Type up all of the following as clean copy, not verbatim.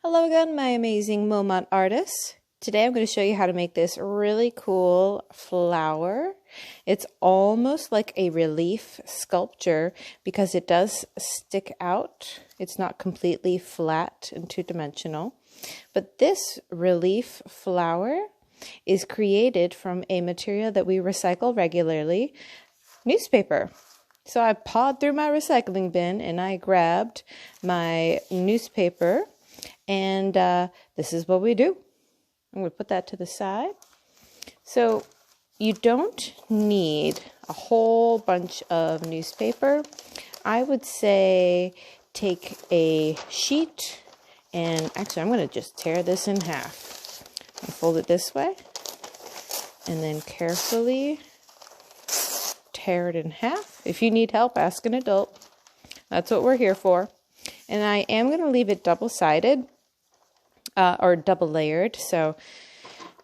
Hello again, my amazing Momot artists. Today I'm going to show you how to make this really cool flower. It's almost like a relief sculpture because it does stick out. It's not completely flat and two-dimensional. But this relief flower is created from a material that we recycle regularly, newspaper. So I pawed through my recycling bin and I grabbed my newspaper. And this is what we do. I'm going to put that to the side. So you don't need a whole bunch of newspaper. I would say take a sheet, and actually I'm going to just tear this in half. And fold it this way, and then carefully tear it in half. If you need help, ask an adult. That's what we're here for. And I am going to leave it double-sided. Or double layered, so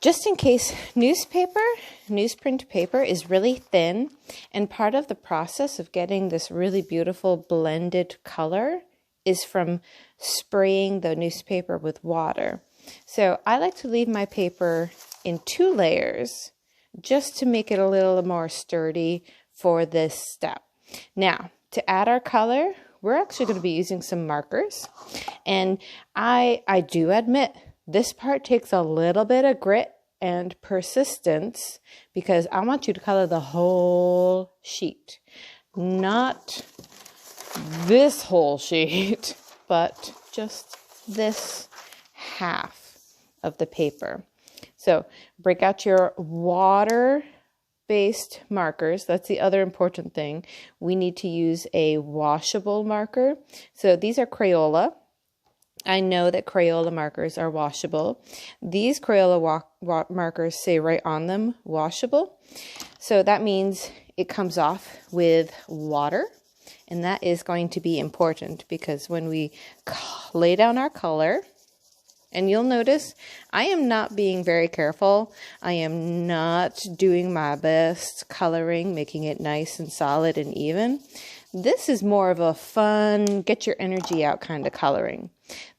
just in case newsprint paper is really thin, and part of the process of getting this really beautiful blended color is from spraying the newspaper with water. So I like to leave my paper in 2 layers just to make it a little more sturdy for this step. Now, to add our color, we're actually going to be using some markers, and I do admit this part takes a little bit of grit and persistence because I want you to color the whole sheet, not this whole sheet, but just this half of the paper. So break out your water-based markers. That's the other important thing. We need to use a washable marker. So these are Crayola. I know that Crayola markers are washable. These Crayola markers say right on them, washable. So that means it comes off with water. And that is going to be important because when we lay down our color, and you'll notice I am not being very careful. I am not doing my best coloring, making it nice and solid and even. This is more of a fun, get your energy out kind of coloring.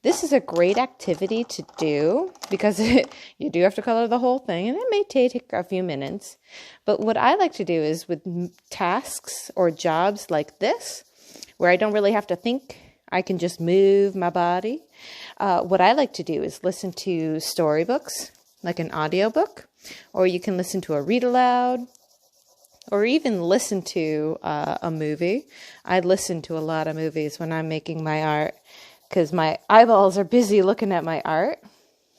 This is a great activity to do because you do have to color the whole thing, and it may take a few minutes. But what I like to do is with tasks or jobs like this, where I don't really have to think, I can just move my body. What I like to do is listen to storybooks, like an audiobook, or you can listen to a read aloud, or even listen to a movie. I listen to a lot of movies when I'm making my art because my eyeballs are busy looking at my art,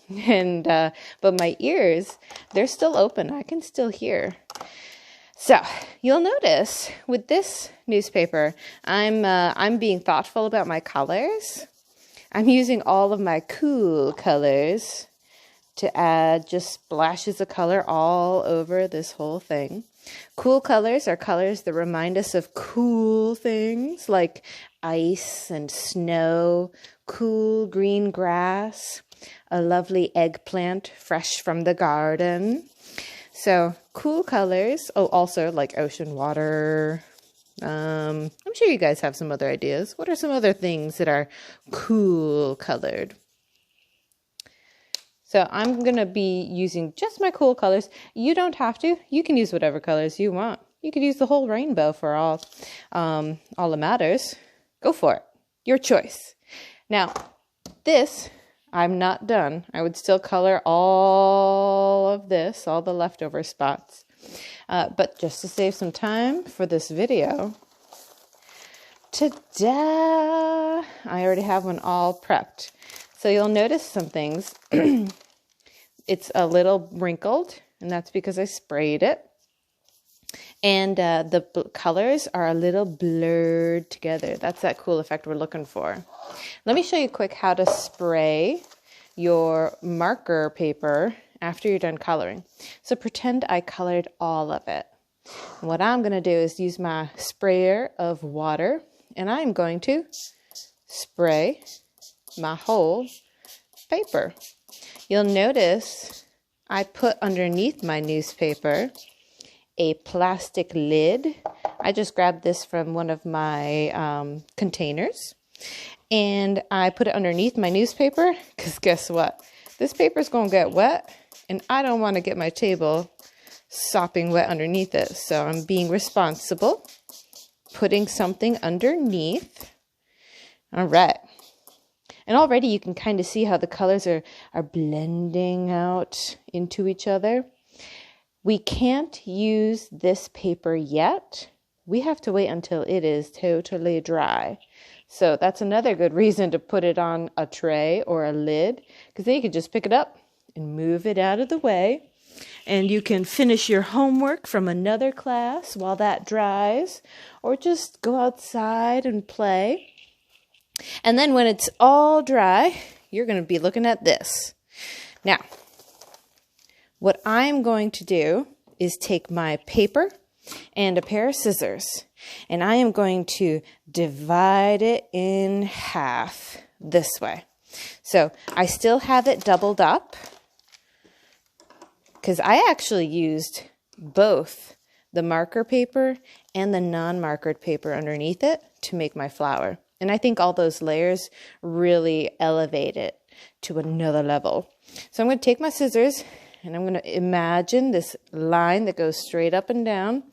and but my ears, they're still open. I can still hear. So you'll notice with this newspaper, I'm being thoughtful about my colors. I'm using all of my cool colors to add just splashes of color all over this whole thing. Cool colors are colors that remind us of cool things like ice and snow, cool green grass, a lovely eggplant fresh from the garden. So cool colors. Oh, also like ocean water. I'm sure you guys have some other ideas. What are some other things that are cool colored? So I'm going to be using just my cool colors. You don't have to. You can use whatever colors you want. You could use the whole rainbow for all that matters. Go for it. Your choice. Now, this, I'm not done. I would still color all of this, all the leftover spots. But just to save some time for this video, ta-da! I already have one all prepped. So you'll notice some things. It's a little wrinkled, and that's because I sprayed it. And the colors are a little blurred together. That's that cool effect we're looking for. Let me show you quick how to spray your marker paper after you're done coloring. So pretend I colored all of it. And what I'm going to do is use my sprayer of water, and I'm going to spray my whole paper. You'll notice I put underneath my newspaper a plastic lid. I just grabbed this from one of my containers, and I put it underneath my newspaper because guess what? This paper is going to get wet and I don't want to get my table sopping wet underneath it. So I'm being responsible, putting something underneath. All right. And already you can kind of see how the colors are blending out into each other. We can't use this paper yet. We have to wait until it is totally dry. So that's another good reason to put it on a tray or a lid, because then you can just pick it up and move it out of the way. And you can finish your homework from another class while that dries, or just go outside and play. And then when it's all dry, you're going to be looking at this. Now, what I'm going to do is take my paper and a pair of scissors, and I am going to divide it in half this way. So I still have it doubled up because I actually used both the marker paper and the non-markered paper underneath it to make my flower. And I think all those layers really elevate it to another level. So I'm going to take my scissors and I'm going to imagine this line that goes straight up and down.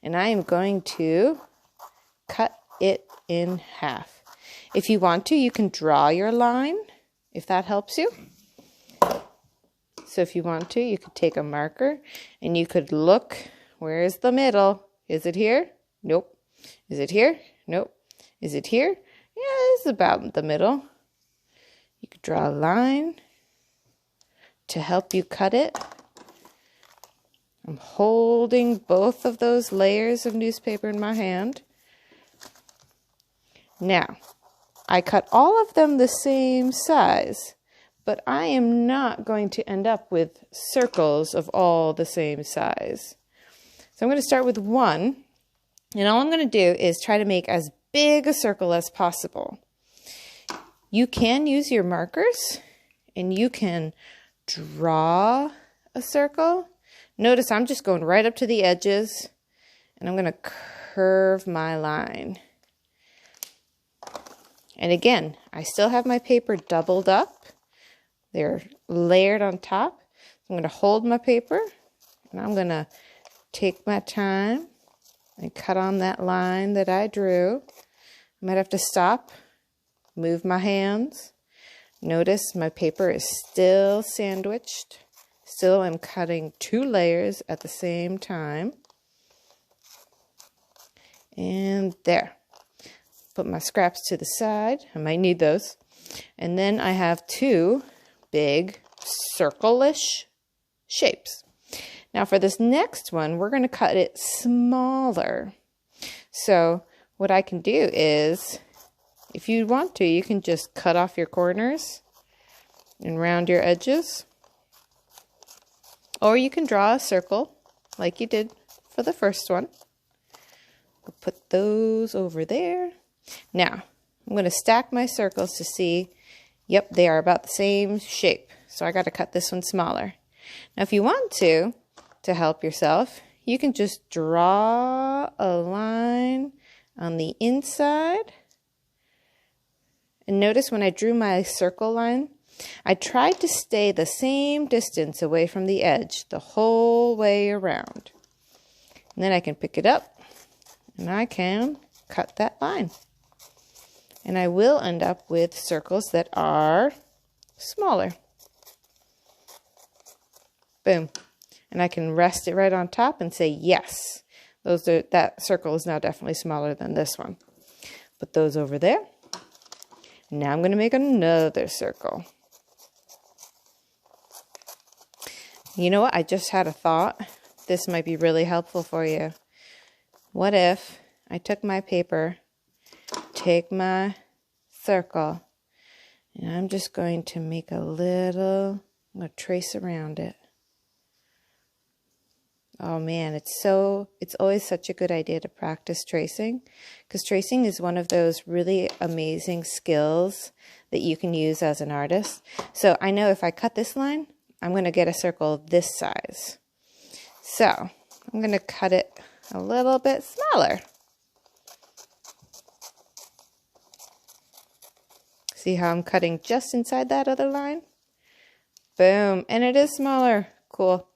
And I am going to cut it in half. If you want to, you can draw your line, if that helps you. So if you want to, you could take a marker and you could look, where is the middle? Is it here? Nope. Is it here? Nope. Is it here? Yeah, it's about the middle. You could draw a line to help you cut it. I'm holding both of those layers of newspaper in my hand. Now, I cut all of them the same size, but I am not going to end up with circles of all the same size. So I'm going to start with one, and all I'm going to do is try to make as big a circle as possible. You can use your markers and you can draw a circle. Notice I'm just going right up to the edges and I'm going to curve my line. And again, I still have my paper doubled up. They're layered on top. I'm going to hold my paper and I'm going to take my time and cut on that line that I drew. I might have to stop, move my hands. Notice my paper is still sandwiched. Still I'm cutting two layers at the same time. And there. Put my scraps to the side. I might need those. And then I have two big circle-ish shapes. Now for this next one, we're going to cut it smaller. So what I can do is, if you want to, you can just cut off your corners and round your edges. Or you can draw a circle like you did for the first one. We'll put those over there. Now, I'm going to stack my circles to see, yep, they are about the same shape. So I got to cut this one smaller. Now, if you want to help yourself, you can just draw a line on the inside. And notice when I drew my circle line, I tried to stay the same distance away from the edge the whole way around. And then I can pick it up and I can cut that line. And I will end up with circles that are smaller. Boom. And I can rest it right on top and say, yes, that circle is now definitely smaller than this one. Put those over there. Now I'm going to make another circle. You know what? I just had a thought. This might be really helpful for you. What if I took my paper, take my circle, and I'm just going to make I'm going to trace around it. Oh man, it's always such a good idea to practice tracing, because tracing is one of those really amazing skills that you can use as an artist. So I know if I cut this line, I'm going to get a circle this size. So I'm going to cut it a little bit smaller. See how I'm cutting just inside that other line? Boom, and it is smaller. Cool.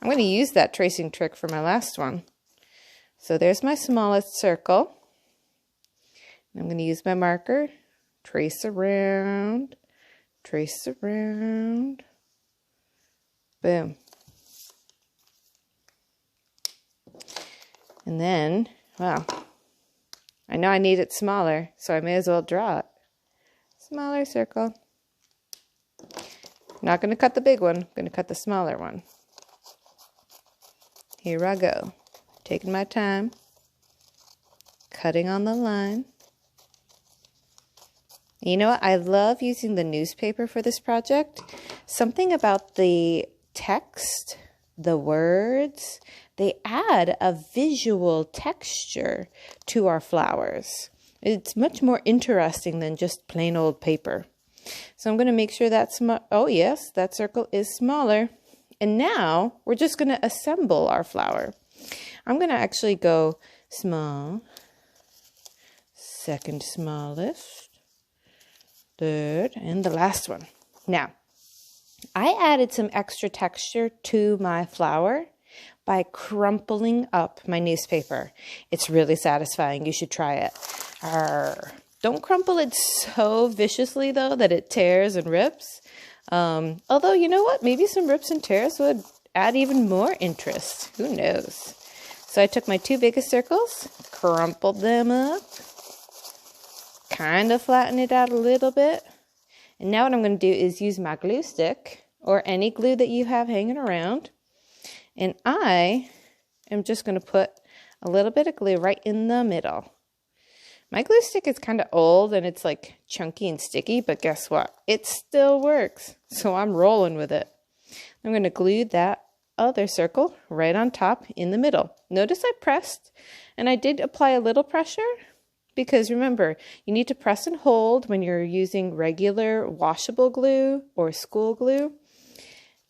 I'm going to use that tracing trick for my last one. So there's my smallest circle. I'm going to use my marker, trace around, boom. And then, well, I know I need it smaller, so I may as well draw it. Smaller circle. I'm not going to cut the big one, I'm going to cut the smaller one. Here I go. Taking my time, cutting on the line. You know what? I love using the newspaper for this project. Something about the text, the words, they add a visual texture to our flowers. It's much more interesting than just plain old paper. So I'm going to make sure that's oh yes, that circle is smaller. And now we're just going to assemble our flower. I'm going to actually go small, second smallest, third, and the last one. Now, I added some extra texture to my flower by crumpling up my newspaper. It's really satisfying. You should try it. Don't crumple it so viciously, though, that it tears and rips. Although, you know what? Maybe some rips and tears would add even more interest. Who knows? So I took my two biggest circles, crumpled them up, kind of flattened it out a little bit. And now what I'm going to do is use my glue stick or any glue that you have hanging around. And I am just going to put a little bit of glue right in the middle. My glue stick is kind of old and it's like chunky and sticky, but guess what? It still works. So I'm rolling with it. I'm going to glue that other circle right on top in the middle. Notice I pressed and I did apply a little pressure because remember, you need to press and hold when you're using regular washable glue or school glue.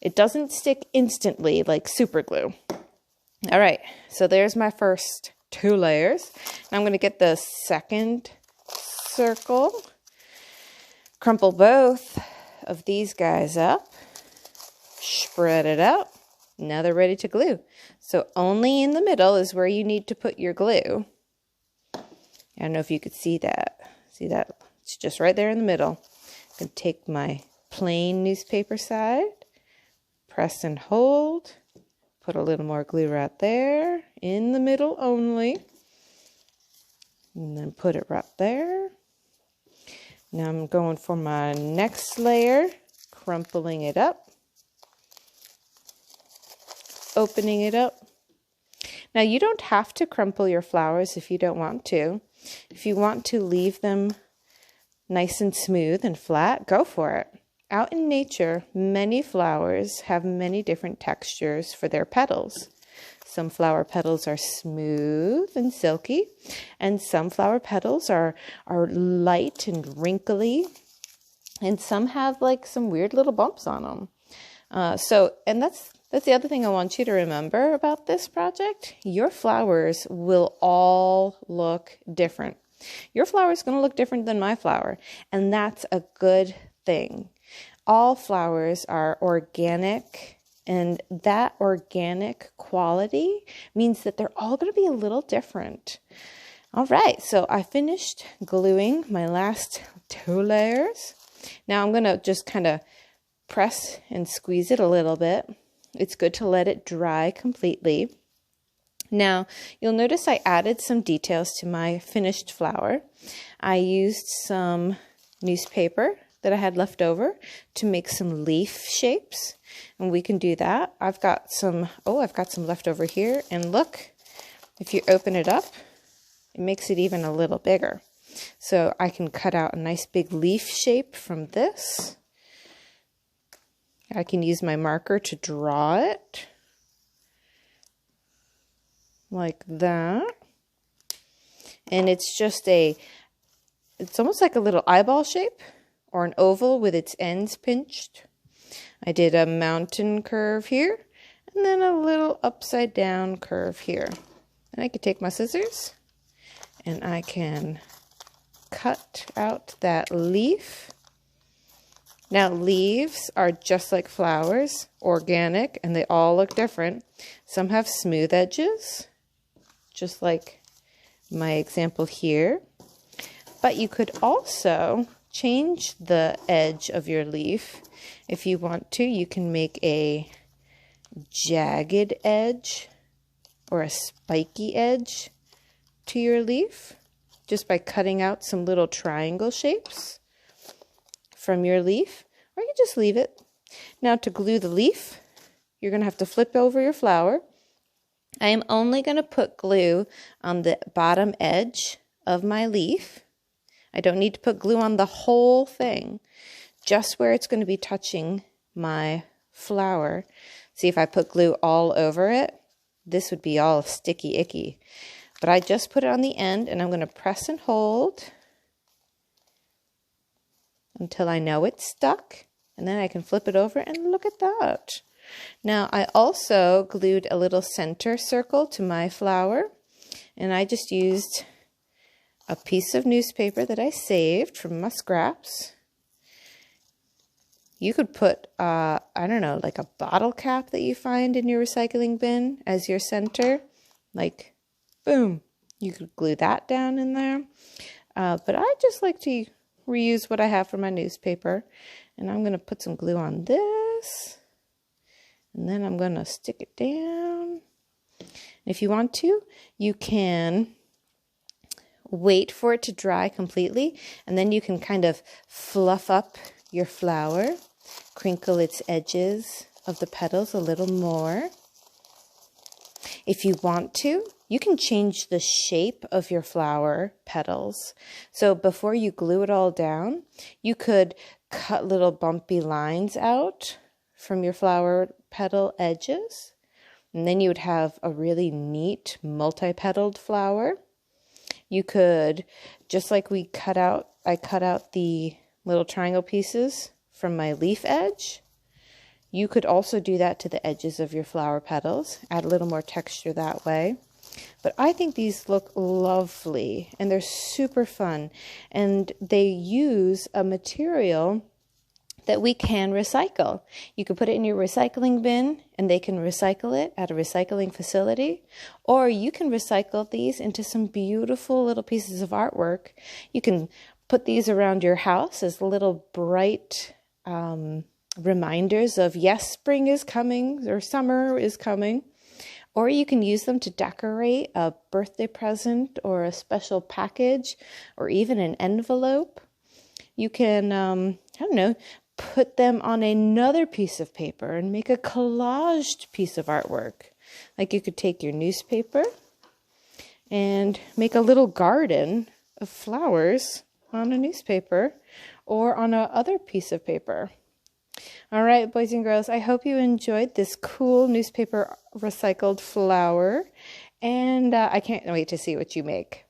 It doesn't stick instantly like super glue. All right, so there's my first two layers. Now I'm going to get the second circle, crumple both of these guys up, spread it out. Now they're ready to glue. So only in the middle is where you need to put your glue. I don't know if you could see that. See that? It's just right there in the middle. I'm going to take my plain newspaper side, press and hold, put a little more glue right there, in the middle only, and then put it right there. Now I'm going for my next layer, crumpling it up, opening it up. Now you don't have to crumple your flowers if you don't want to. If you want to leave them nice and smooth and flat, go for it. Out in nature, many flowers have many different textures for their petals. Some flower petals are smooth and silky, and some flower petals are light and wrinkly, and some have like some weird little bumps on them. And that's the other thing I want you to remember about this project. Your flowers will all look different. Your flower is going to look different than my flower, and that's a good thing. All flowers are organic, and that organic quality means that they're all going to be a little different. All right, so I finished gluing my last two layers. Now I'm going to just kind of press and squeeze it a little bit. It's good to let it dry completely. Now, you'll notice I added some details to my finished flower. I used some newspaper that I had left over to make some leaf shapes, and we can do that. I've got some left over here, and look, if you open it up, it makes it even a little bigger. So I can cut out a nice big leaf shape from this. I can use my marker to draw it like that. And it's just it's almost like a little eyeball shape or an oval with its ends pinched. I did a mountain curve here and then a little upside down curve here. And I could take my scissors and I can cut out that leaf Now, leaves are just like flowers, organic, and they all look different. Some have smooth edges, just like my example here. But you could also change the edge of your leaf. If you want to, you can make a jagged edge or a spiky edge to your leaf just by cutting out some little triangle shapes from your leaf, or you just leave it. Now, to glue the leaf, you're going to have to flip over your flower. I am only going to put glue on the bottom edge of my leaf. I don't need to put glue on the whole thing, just where it's going to be touching my flower. See, if I put glue all over it, this would be all sticky icky. But I just put it on the end, and I'm going to press and hold until I know it's stuck, and then I can flip it over, and look at that. Now, I also glued a little center circle to my flower, and I just used a piece of newspaper that I saved from my scraps. You could put, I don't know, like a bottle cap that you find in your recycling bin as your center. Like, boom, you could glue that down in there. But I just like to reuse what I have for my newspaper. And I'm going to put some glue on this. And then I'm going to stick it down. If you want to, you can wait for it to dry completely. And then you can kind of fluff up your flower, crinkle its edges of the petals a little more. If you want to, you can change the shape of your flower petals. So before you glue it all down, you could cut little bumpy lines out from your flower petal edges, and then you would have a really neat multi-petaled flower. You could, just like I cut out the little triangle pieces from my leaf edge, you could also do that to the edges of your flower petals, add a little more texture that way. But I think these look lovely, and they're super fun, and they use a material that we can recycle. You can put it in your recycling bin, and they can recycle it at a recycling facility, or you can recycle these into some beautiful little pieces of artwork. You can put these around your house as little bright reminders of, yes, spring is coming or summer is coming. Or you can use them to decorate a birthday present or a special package or even an envelope. You can, I don't know, put them on another piece of paper and make a collaged piece of artwork. Like you could take your newspaper and make a little garden of flowers on a newspaper or on a other piece of paper. All right, boys and girls, I hope you enjoyed this cool newspaper recycled flower, and I can't wait to see what you make.